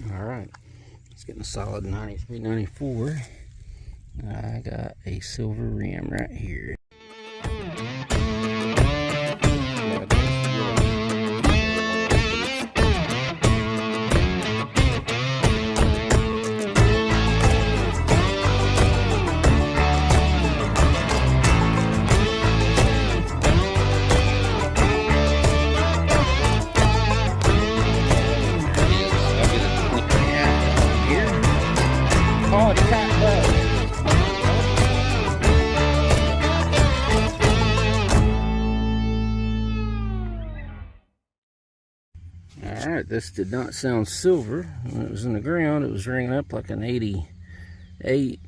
Alright, it's getting a solid 93, 94. I got a silver rim right here. Alright, this did not sound silver. When it was in the ground, it was ringing up like an 88,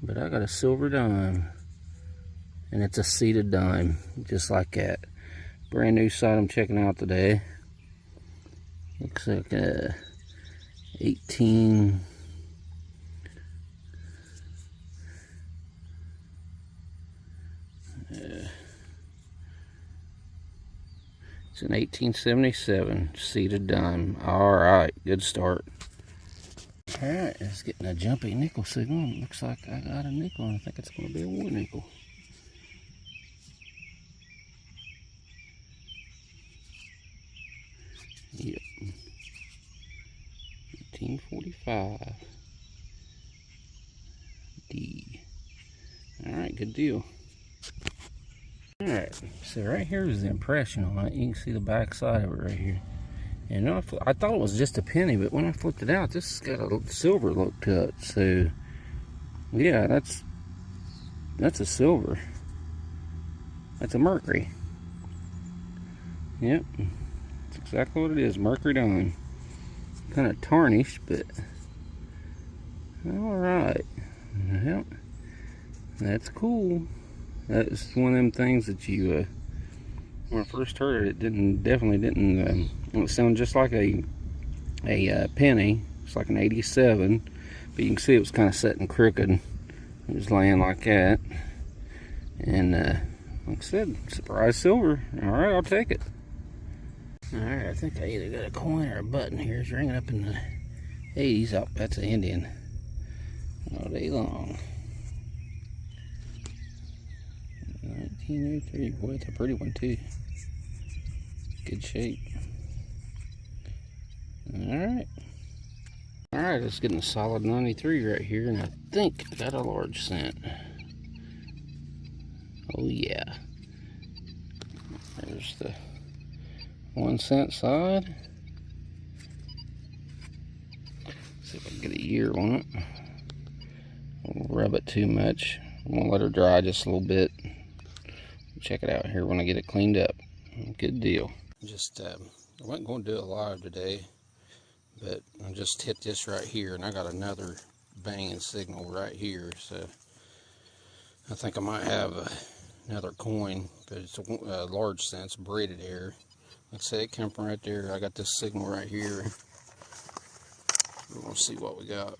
but I got a silver dime, and it's a seated dime, just like that. Brand new site I'm checking out today. Looks like a 18. It's an 1877 seated dime. Alright, good start. Alright, it's getting a jumpy nickel signal. It looks like I got a nickel, and I think it's going to be a war nickel. Yep. 1845. D. Alright, good deal. Alright, so right here is the impression on it. You can see the back side of it right here. And I thought it was just a penny, but when I flipped it out, this has got a silver look to it. So, yeah, that's a silver. That's a mercury. Yep, that's exactly what it is, mercury dime. Kind of tarnished, but alright. Yep, that's cool. That's one of them things that you, when I first heard it, definitely didn't, it sounded just like a penny. It's like an 87, but you can see it was kind of sitting crooked. It was laying like that, and like I said, surprise silver. All right, I'll take it. All right, I think I either got a coin or a button here. It's ringing up in the 80s. Oh, that's an Indian. All day long. 1903. Boy, it's a pretty one too. Good shape. Alright. Alright, it's getting a solid 93 right here, and I think I got a large cent. Oh yeah. There's the 1 cent side. See if I can get a year on it. I won't rub it too much. I'm gonna let her dry just a little bit. Check it out here when I get it cleaned up. Good deal. Just I wasn't going to do it live today, but I just hit this right here, and I got another banging signal right here. So I think I might have another coin, but it's a large cent, braided hair. Like I say, it came from right there. I got this signal right here. We're going to see what we got.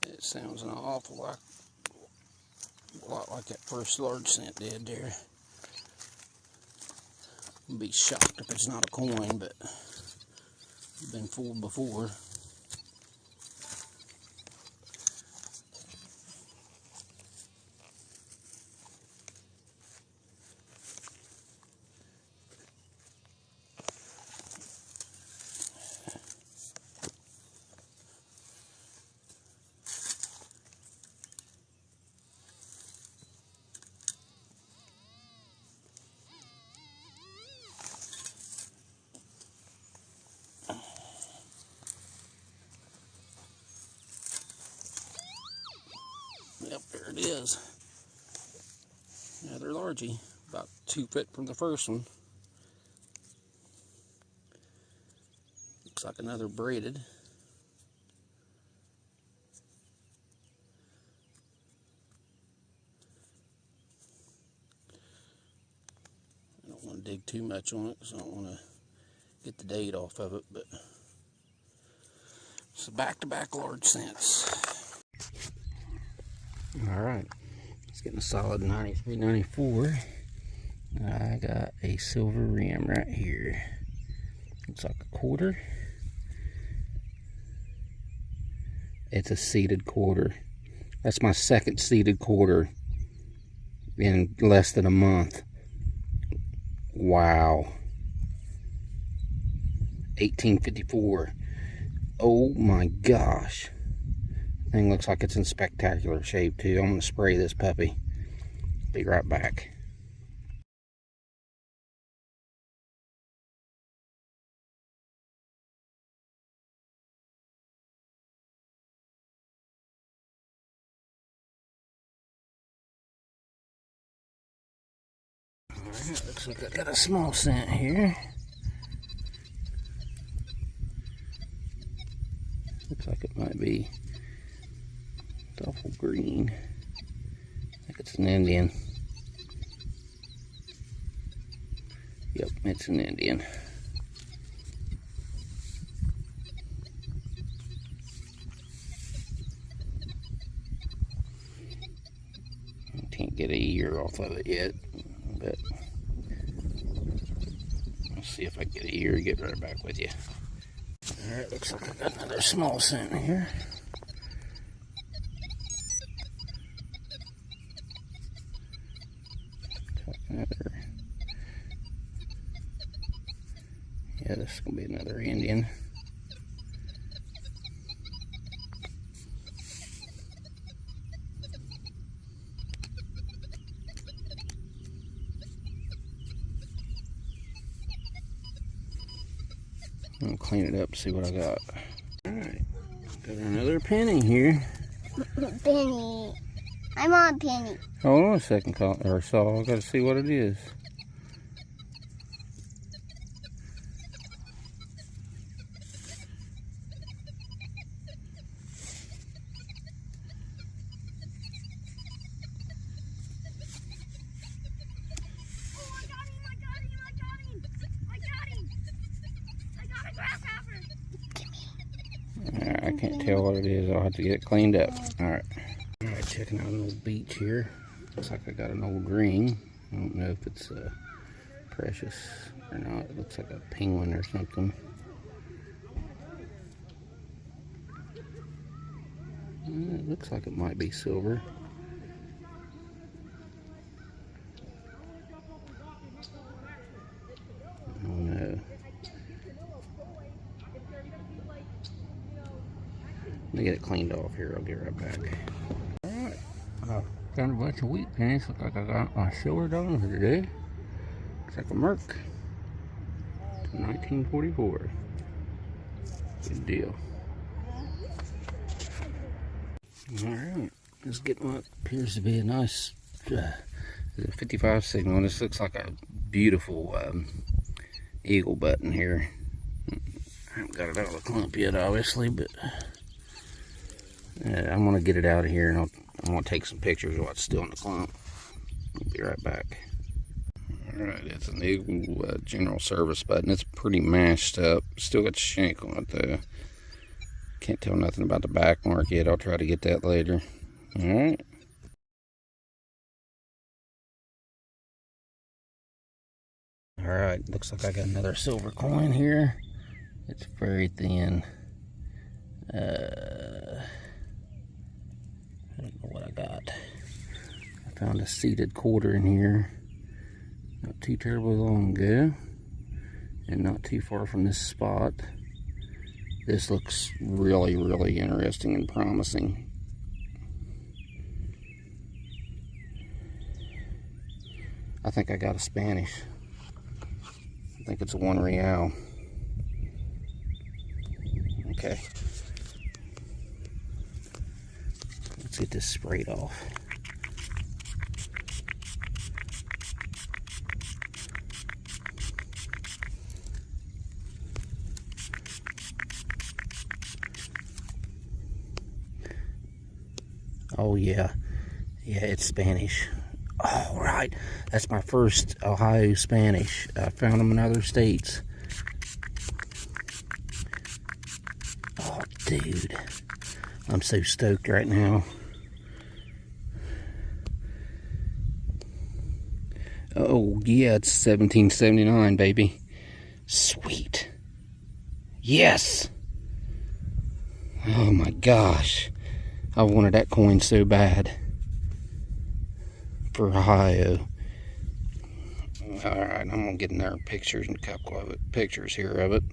It sounds an awful lot like that first large cent did there. I'll be shocked if it's not a coin, but I've been fooled before. Yep, there it is. Another largie, about 2 foot from the first one. Looks like another braided. I don't want to dig too much on it because I don't want to get the date off of it, but So back-to-back large scents. Alright, it's getting a solid 93, 94. I got a silver rim right here. Looks like a quarter. It's a seeded quarter. That's my second seeded quarter in less than a month. Wow. 1854. Oh my gosh. Thing looks like it's in spectacular shape too. I'm gonna spray this puppy. Be right back. Alright, looks like I got a small scent here. Looks like it might be awful green. I think it's an Indian. Yep, it's an Indian. I can't get a year off of it yet, but I'll see if I get a year, get right back with you. Alright, looks like I got another small scent here. Yeah, this is going to be another Indian. I'll clean it up, see what I got. Alright, got another penny here. Penny. I want penny. Hold on a second, Saul. I gotta see what it is. I can't tell what it is. I'll have to get it cleaned up. Alright. Alright, checking out an old beach here. Looks like I got an old ring. I don't know if it's precious or not. It looks like a penguin or something. It looks like it might be silver. Oh no. Let me get it cleaned off here. I'll get right back. Alright. I found a bunch of wheat pennies. Look like I got my silver dollar for today. Looks like a Merc. 1944. Good deal. Alright. Let's get what appears to be a nice 55 signal. This looks like a beautiful eagle button here. I haven't got it out of the clump yet, obviously, but I'm going to get it out of here and I'm going to take some pictures of what's still in the clump. I'll be right back. Alright, it's an Eagle general service button. It's pretty mashed up. Still got the shank on it though. Can't tell nothing about the back mark yet. I'll try to get that later. Alright. Alright, looks like I got another silver coin here. It's very thin. I don't know what I got. I found a seeded quarter in here. Not too terribly long ago. And not too far from this spot. This looks really, really interesting and promising. I think I got a Spanish. I think it's a 1 real. Okay. Let's get this sprayed off. Oh yeah, it's Spanish. All right, that's my first Ohio Spanish. I found them in other states. Oh dude, dude. I'm so stoked right now. Oh, yeah, it's 1779, baby. Sweet. Yes! Oh my gosh. I wanted that coin so bad. For Ohio. Alright, I'm gonna get in there pictures and a couple of pictures here of it.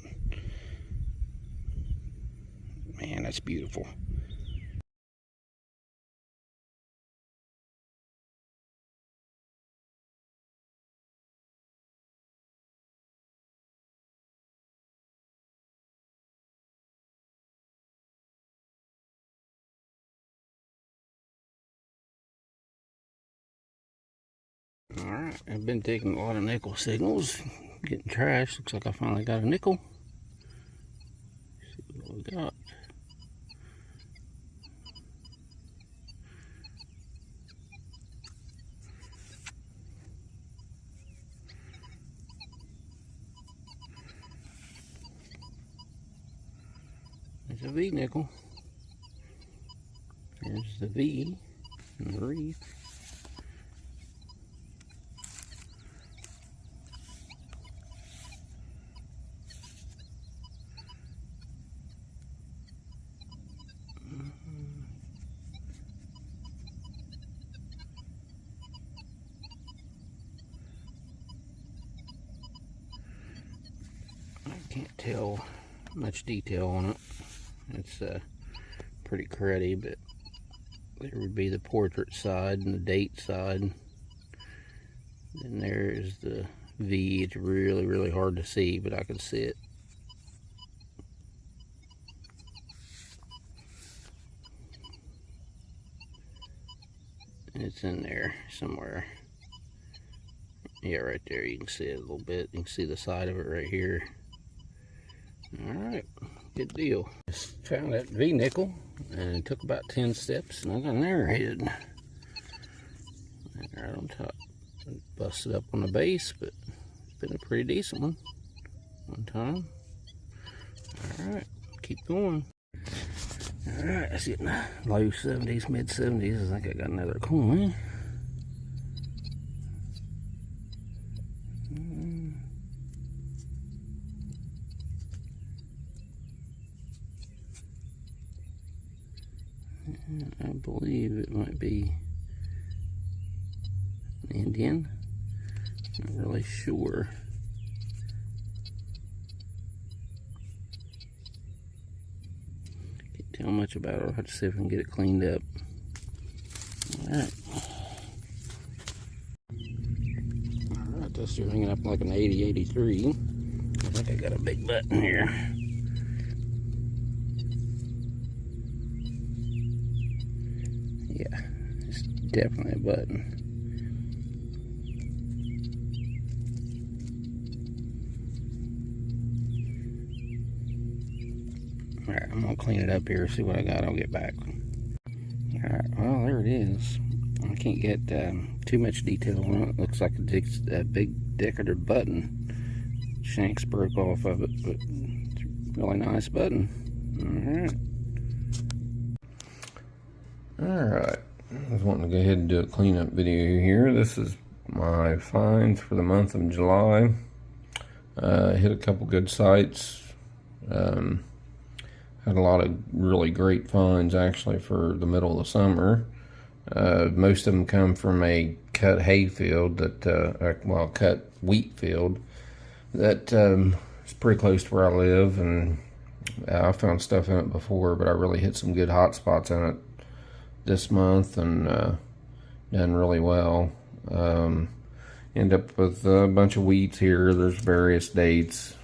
Man, that's beautiful. Alright, I've been taking a lot of nickel signals, getting trash. Looks like I finally got a nickel. Let's see what we got. There's a V nickel. There's the V and the reef. I can't tell much detail on it. It's pretty cruddy, but there would be the portrait side and the date side. Then there's the V. It's really, really hard to see, but I can see it. It's in there somewhere. Yeah, right there. You can see it a little bit. You can see the side of it right here. Alright, good deal. Just found that V nickel, and it took about 10 steps, and I got an arrowhead. Right on top. Busted up on the base, but it's been a pretty decent one time. Alright, keep going. Alright, it's getting low 70s, mid 70s. I think I got another coin. I believe it might be an Indian. Not really sure. Can't tell much about it. I'll have to see if I can get it cleaned up. Alright. Alright, this is hanging up like an 80, 83. I think I got a big button here. Yeah, it's definitely a button. Alright, I'm gonna clean it up here, see what I got, I'll get back. Alright, well, there it is. I can't get too much detail on it. Looks like a big decorative button. Shanks broke off of it, but it's a really nice button. Alright, I was wanting to go ahead and do a cleanup video here. This is my finds for the month of July. Hit a couple good sites. Had a lot of really great finds actually for the middle of the summer. Most of them come from a cut hay field that, cut wheat field that is pretty close to where I live, and I found stuff in it before, but I really hit some good hot spots in it this month and done really well. End up with a bunch of wheats here. There's various dates.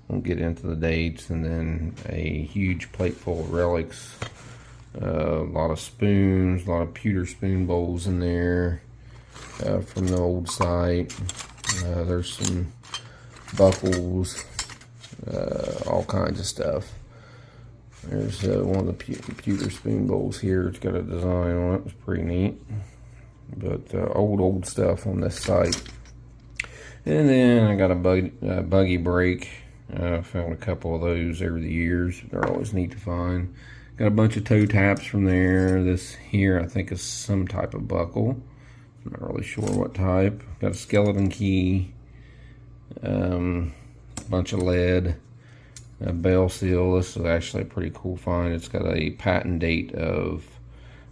Won't get into the dates, and then a huge plate full of relics. A lot of spoons, a lot of pewter spoon bowls in there from the old site. There's some buckles, all kinds of stuff. There's one of the pewter spoon bowls here. It's got a design on it. It's pretty neat. But old stuff on this site. And then I got a buggy brake. I found a couple of those over the years. They're always neat to find. Got a bunch of toe taps from there. This here I think is some type of buckle. I'm not really sure what type. Got a skeleton key. Bunch of lead. A bell seal. This is actually a pretty cool find. It's got a patent date of,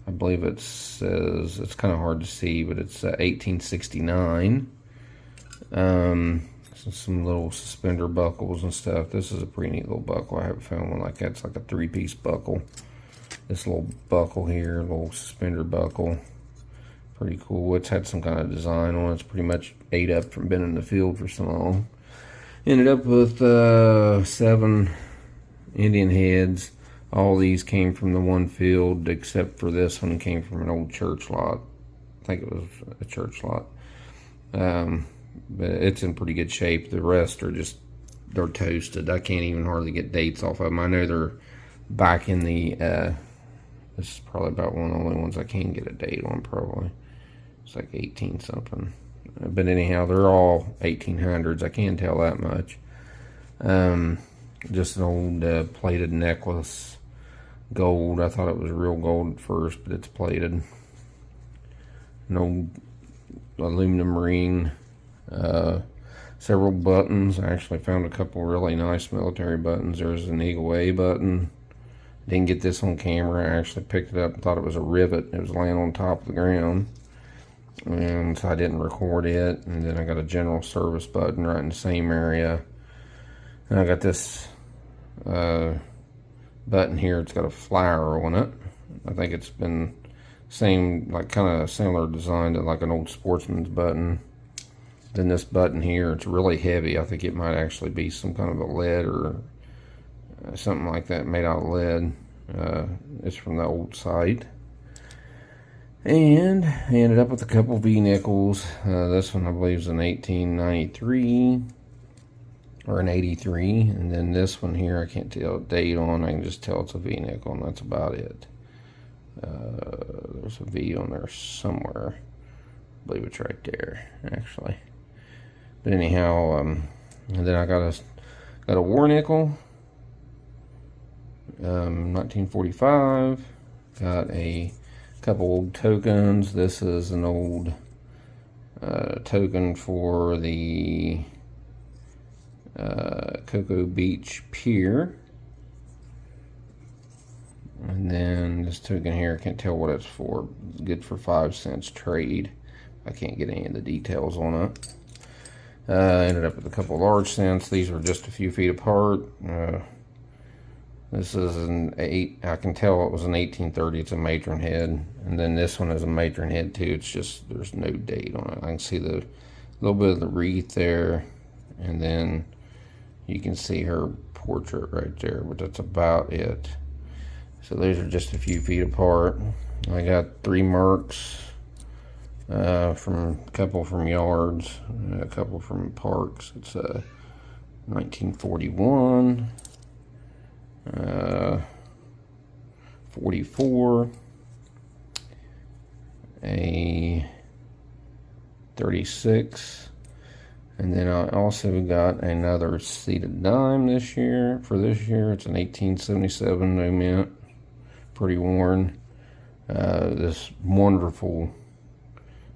I believe it says, it's kind of hard to see, but it's 1869. Some little suspender buckles and stuff. This is a pretty neat little buckle. I haven't found one like that. It's like a 3-piece buckle. This little buckle here, little suspender buckle. Pretty cool. It's had some kind of design on it. It's pretty much ate up from being in the field for so long. Ended up with 7 Indian heads. All these came from the one field, except for this one came from an old church lot. I think it was a church lot. But it's in pretty good shape. The rest are just, they're toasted. I can't even hardly get dates off of them. I know they're back in the, this is probably about one of the only ones I can get a date on, probably. It's like 18 something. But anyhow, they're all 1800s. I can tell that much. Just an old plated necklace. Gold. I thought it was real gold at first, but it's plated. An old aluminum ring. Several buttons. I actually found a couple really nice military buttons. There's an Eagle A button. Didn't get this on camera. I actually picked it up and thought it was a rivet. It was laying on top of the ground, and so I didn't record it. And then I got a general service button right in the same area. And I got this button here. It's got a flower on it. I think it's been same, like kind of similar design to like an old Sportsman's button. Then this button here, it's really heavy. I think it might actually be some kind of a lead or something like that made out of lead. It's from the old site. And I ended up with a couple V-nickels. This one I believe is an 1893 or an 83. And then this one here, I can't tell the date on. I can just tell it's a V-nickel, and that's about it. There's a V on there somewhere. I believe it's right there, actually. But anyhow, and then I got a war nickel, 1945. Got a couple old tokens. This is an old token for the Cocoa Beach Pier. And then this token here, I can't tell what it's for. It's good for 5 cents trade. I can't get any of the details on it. Ended up with a couple large cents. These were just a few feet apart. This is an 8. I can tell it was an 1830. It's a matron head. And then this one is a matron head too. It's just, there's no date on it. I can see the little bit of the wreath there. And then you can see her portrait right there. But that's about it. So these are just a few feet apart. I got 3 Mercs. From a couple from yards, a couple from parks. It's 1941, 44, a 36, and then I also got another seated dime this year. For this year, it's an 1877 no mint, pretty worn. This wonderful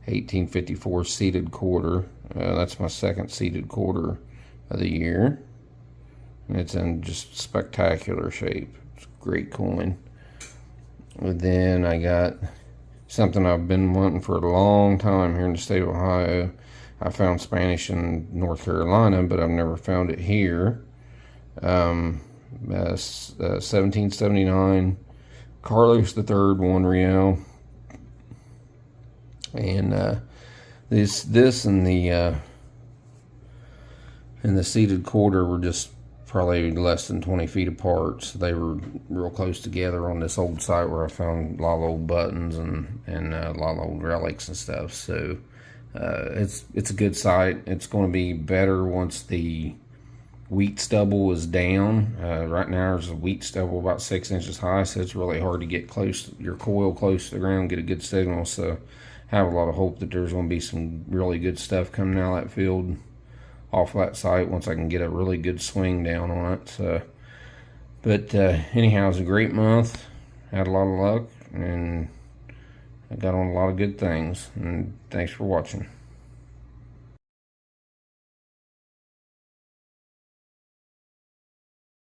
1854 seated quarter. That's my second seated quarter of the year. And it's in just spectacular shape. It's a great coin. And then I got something I've been wanting for a long time here in the state of Ohio. I found Spanish in North Carolina, but I've never found it here. 1779 Carlos III 1 real. And this and the seated quarter were just probably less than 20 feet apart, so they were real close together on this old site where I found a lot of old buttons and a lot of old relics and stuff. So it's a good site. It's going to be better once the wheat stubble is down. Right now there's a wheat stubble about 6 inches high, so it's really hard to get close, your coil close to the ground, get a good signal. So I have a lot of hope that there's going to be some really good stuff coming out of that field off that site once I can get a really good swing down on it. So, but anyhow, it was a great month. Had a lot of luck, and I got on a lot of good things. And thanks for watching.